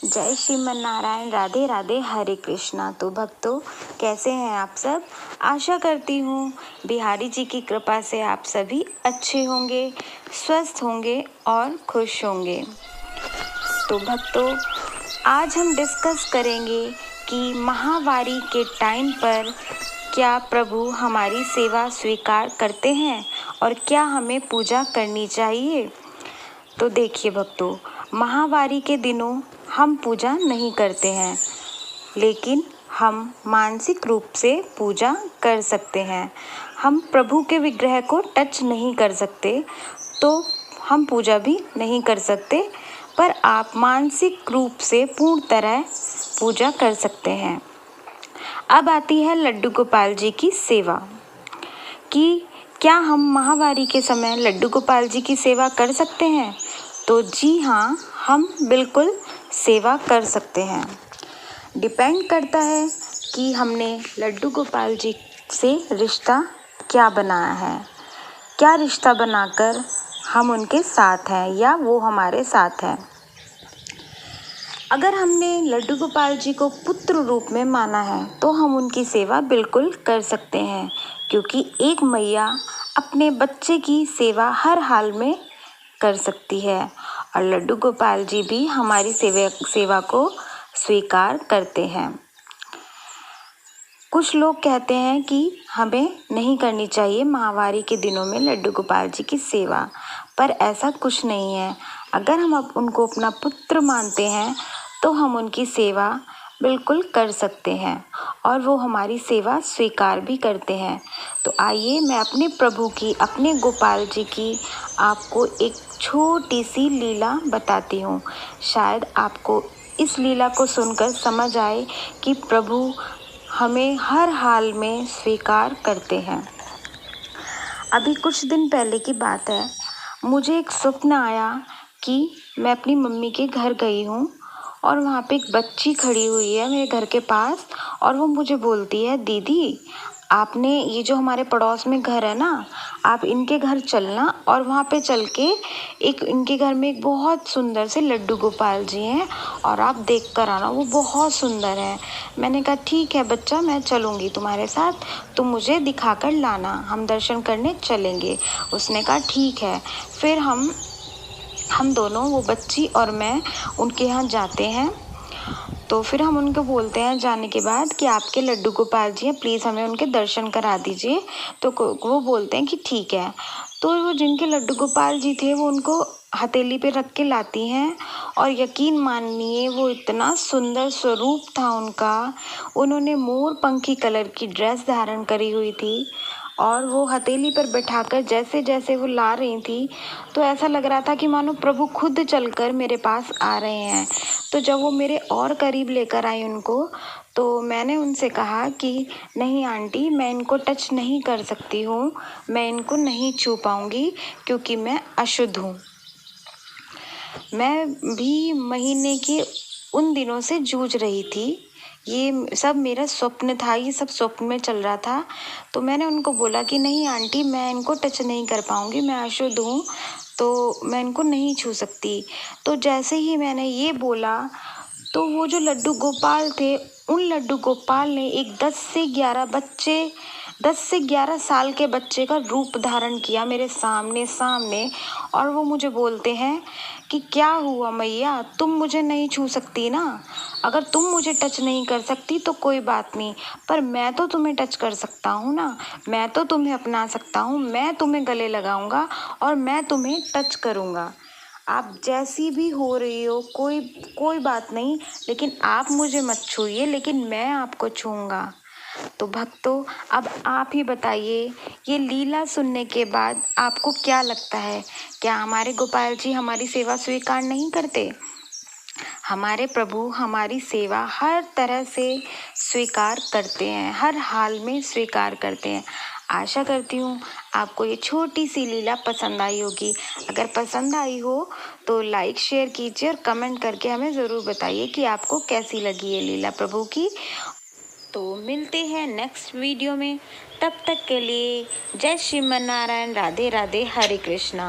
जय श्रीमन नारायण, राधे राधे, हरे कृष्णा। तो भक्तों, कैसे हैं आप सब? आशा करती हूँ बिहारी जी की कृपा से आप सभी अच्छे होंगे, स्वस्थ होंगे और खुश होंगे। तो भक्तों, आज हम डिस्कस करेंगे कि माहवारी के टाइम पर क्या प्रभु हमारी सेवा स्वीकार करते हैं और क्या हमें पूजा करनी चाहिए। तो देखिए भक्तों, माहवारी के दिनों हम पूजा नहीं करते हैं, लेकिन हम मानसिक रूप से पूजा कर सकते हैं। हम प्रभु के विग्रह को टच नहीं कर सकते, तो हम पूजा भी नहीं कर सकते, पर आप मानसिक रूप से पूर्ण तरह पूजा कर सकते हैं। अब आती है लड्डू गोपाल जी की सेवा कि क्या हम माहवारी के समय लड्डू गोपाल जी की सेवा कर सकते हैं? तो जी हाँ, हम बिल्कुल सेवा कर सकते हैं। डिपेंड करता है कि हमने लड्डू गोपाल जी से रिश्ता क्या बनाया है, क्या रिश्ता बनाकर हम उनके साथ हैं या वो हमारे साथ हैं। अगर हमने लड्डू गोपाल जी को पुत्र रूप में माना है तो हम उनकी सेवा बिल्कुल कर सकते हैं, क्योंकि एक मैया अपने बच्चे की सेवा हर हाल में कर सकती है और लड्डू गोपाल जी भी हमारी सेवा को स्वीकार करते हैं। कुछ लोग कहते हैं कि हमें नहीं करनी चाहिए माहवारी के दिनों में लड्डू गोपाल जी की सेवा, पर ऐसा कुछ नहीं है। अगर हम उनको अपना पुत्र मानते हैं तो हम उनकी सेवा बिल्कुल कर सकते हैं और वो हमारी सेवा स्वीकार भी करते हैं। तो आइए मैं अपने प्रभु की, अपने गोपाल जी की आपको एक छोटी सी लीला बताती हूँ। शायद आपको इस लीला को सुनकर समझ आए कि प्रभु हमें हर हाल में स्वीकार करते हैं। अभी कुछ दिन पहले की बात है, मुझे एक स्वप्न आया कि मैं अपनी मम्मी के घर गई हूँ और वहाँ पे एक बच्ची खड़ी हुई है मेरे घर के पास और वो मुझे बोलती है, दीदी आपने ये जो हमारे पड़ोस में घर है ना, आप इनके घर चलना और वहाँ पे चल के एक इनके घर में एक बहुत सुंदर से लड्डू गोपाल जी हैं और आप देख कर आना, वो बहुत सुंदर है। मैंने कहा ठीक है बच्चा, मैं चलूँगी तुम्हारे साथ, तुम मुझे दिखा कर लाना, हम दर्शन करने चलेंगे। उसने कहा ठीक है। फिर हम दोनों, वो बच्ची और मैं, उनके यहाँ जाते हैं। तो फिर हम उनको बोलते हैं जाने के बाद कि आपके लड्डू गोपाल जी हैं, प्लीज़ हमें उनके दर्शन करा दीजिए। तो वो बोलते हैं कि ठीक है। तो वो जिनके लड्डू गोपाल जी थे वो उनको हथेली पे रख के लाती हैं और यकीन मानिए वो इतना सुंदर स्वरूप था उनका। उन्होंने मोर पंखी कलर की ड्रेस धारण करी हुई थी और वो हथेली पर बैठाकर जैसे जैसे वो ला रही थी तो ऐसा लग रहा था कि मानो प्रभु खुद चलकर मेरे पास आ रहे हैं। तो जब वो मेरे और करीब लेकर आई उनको, तो मैंने उनसे कहा कि नहीं आंटी, मैं इनको टच नहीं कर सकती हूँ, मैं इनको नहीं छू पाऊँगी क्योंकि मैं अशुद्ध हूँ। मैं भी महीने के उन दिनों से जूझ रही थी। ये सब मेरा स्वप्न था, ये सब स्वप्न में चल रहा था। तो मैंने उनको बोला कि नहीं आंटी, मैं इनको टच नहीं कर पाऊँगी, मैं अशुद्ध हूँ, तो मैं इनको नहीं छू सकती। तो जैसे ही मैंने ये बोला तो वो जो लड्डू गोपाल थे, उन लड्डू गोपाल ने एक 10 से 11 साल के बच्चे का रूप धारण किया मेरे सामने और वो मुझे बोलते हैं कि क्या हुआ मैया, तुम मुझे नहीं छू सकती ना, अगर तुम मुझे टच नहीं कर सकती तो कोई बात नहीं, पर मैं तो तुम्हें टच कर सकता हूँ ना, मैं तो तुम्हें अपना सकता हूँ, मैं तुम्हें गले लगाऊंगा और मैं तुम्हें टच करूँगा। आप जैसी भी हो रही हो, कोई बात नहीं, लेकिन आप मुझे मत छूइए, लेकिन मैं आपको छूऊंगा। तो भक्तों, अब आप ही बताइए, ये लीला सुनने के बाद आपको क्या लगता है? क्या हमारे गोपाल जी हमारी सेवा स्वीकार नहीं करते? हमारे प्रभु हमारी सेवा हर तरह से स्वीकार करते हैं, हर हाल में स्वीकार करते हैं। आशा करती हूँ आपको ये छोटी सी लीला पसंद आई होगी। अगर पसंद आई हो तो लाइक शेयर कीजिए और कमेंट करके हमें ज़रूर बताइए कि आपको कैसी लगी ये लीला प्रभु की। तो मिलते हैं नेक्स्ट वीडियो में, तब तक के लिए जय श्रीमन नारायण, राधे राधे, हरे कृष्णा।